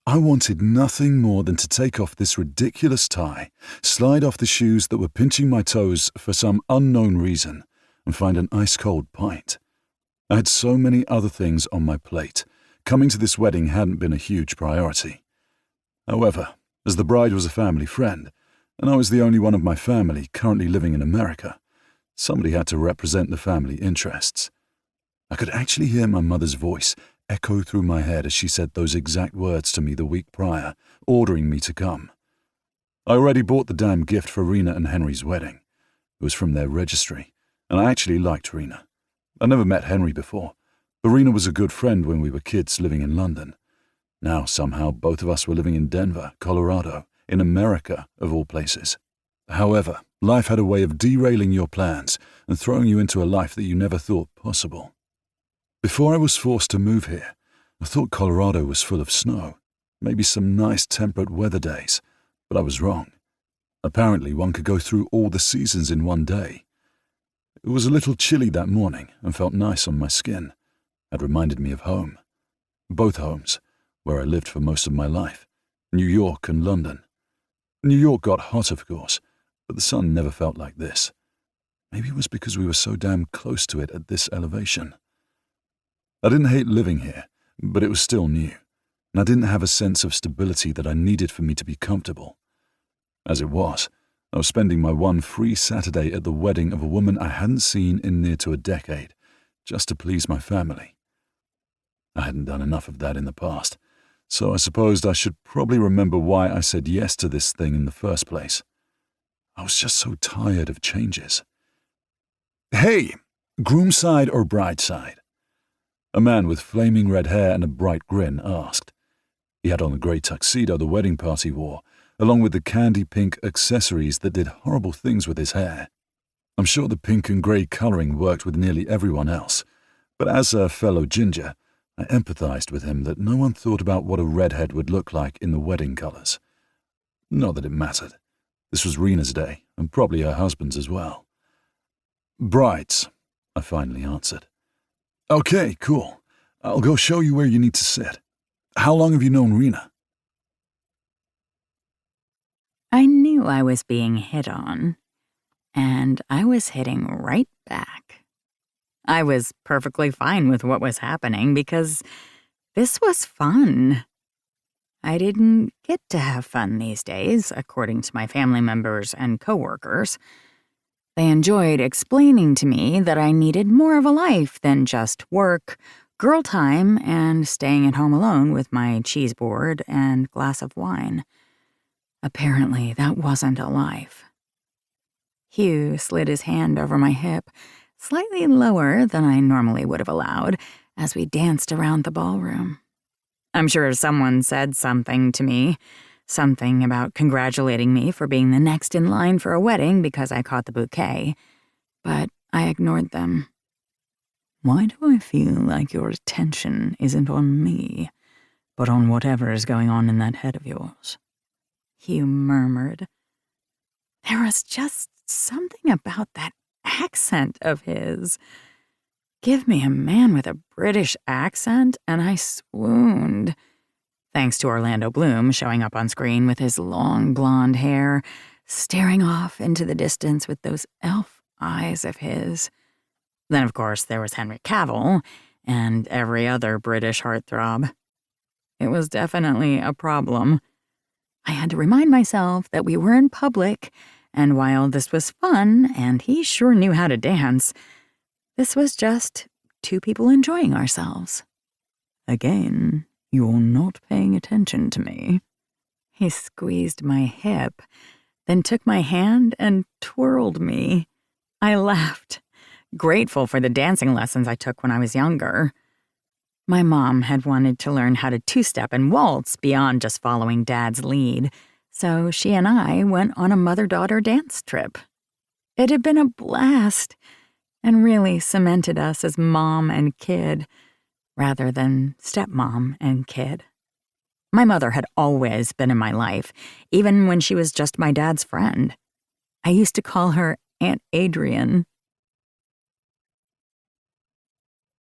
I wanted nothing more than to take off this ridiculous tie, slide off the shoes that were pinching my toes for some unknown reason, and find an ice-cold pint. I had so many other things on my plate. Coming to this wedding hadn't been a huge priority. However, as the bride was a family friend, and I was the only one of my family currently living in America, somebody had to represent the family interests. I could actually hear my mother's voice echo through my head as she said those exact words to me the week prior, ordering me to come. I already bought the damn gift for Rena and Henry's wedding. It was from their registry, and I actually liked Rena. I never met Henry before, but Rena was a good friend when we were kids living in London. Now, somehow, both of us were living in Denver, Colorado, in America, of all places. However, life had a way of derailing your plans and throwing you into a life that you never thought possible. Before I was forced to move here, I thought Colorado was full of snow, maybe some nice temperate weather days, but I was wrong. Apparently, one could go through all the seasons in one day. It was a little chilly that morning and felt nice on my skin. It reminded me of home. Both homes, where I lived for most of my life, New York and London. New York got hot, of course, but the sun never felt like this. Maybe it was because we were so damn close to it at this elevation. I didn't hate living here, but it was still new, and I didn't have a sense of stability that I needed for me to be comfortable. As it was, I was spending my one free Saturday at the wedding of a woman I hadn't seen in near to a decade, just to please my family. I hadn't done enough of that in the past, so I supposed I should probably remember why I said yes to this thing in the first place. I was just so tired of changes. "Hey, groom side or bride side?" A man with flaming red hair and a bright grin asked. He had on the grey tuxedo the wedding party wore, along with the candy-pink accessories that did horrible things with his hair. I'm sure the pink and grey colouring worked with nearly everyone else, but as a fellow ginger, I empathized with him that no one thought about what a redhead would look like in the wedding colours. Not that it mattered. This was Rena's day, and probably her husband's as well. "Brides," I finally answered. "Okay, cool. I'll go show you where you need to sit. How long have you known Rena?" I knew I was being hit on, and I was hitting right back. I was perfectly fine with what was happening because this was fun. I didn't get to have fun these days, according to my family members and coworkers. They enjoyed explaining to me that I needed more of a life than just work, girl time, and staying at home alone with my cheese board and glass of wine. Apparently, that wasn't a life. Hugh slid his hand over my hip, slightly lower than I normally would have allowed, as we danced around the ballroom. I'm sure someone said something to me, something about congratulating me for being the next in line for a wedding because I caught the bouquet, but I ignored them. "Why do I feel like your attention isn't on me, but on whatever is going on in that head of yours?" Hugh murmured. There was just something about that accent of his. Give me a man with a British accent, and I swooned. Thanks to Orlando Bloom showing up on screen with his long blonde hair, staring off into the distance with those elf eyes of his. Then, of course, there was Henry Cavill and every other British heartthrob. It was definitely a problem. I had to remind myself that we were in public, and while this was fun, and he sure knew how to dance, this was just two people enjoying ourselves. "Again, you're not paying attention to me." He squeezed my hip, then took my hand and twirled me. I laughed, grateful for the dancing lessons I took when I was younger. My mom had wanted to learn how to two-step and waltz beyond just following Dad's lead, so she and I went on a mother-daughter dance trip. It had been a blast, and really cemented us as mom and kid, rather than stepmom and kid. My mother had always been in my life, even when she was just my dad's friend. I used to call her Aunt Adrian.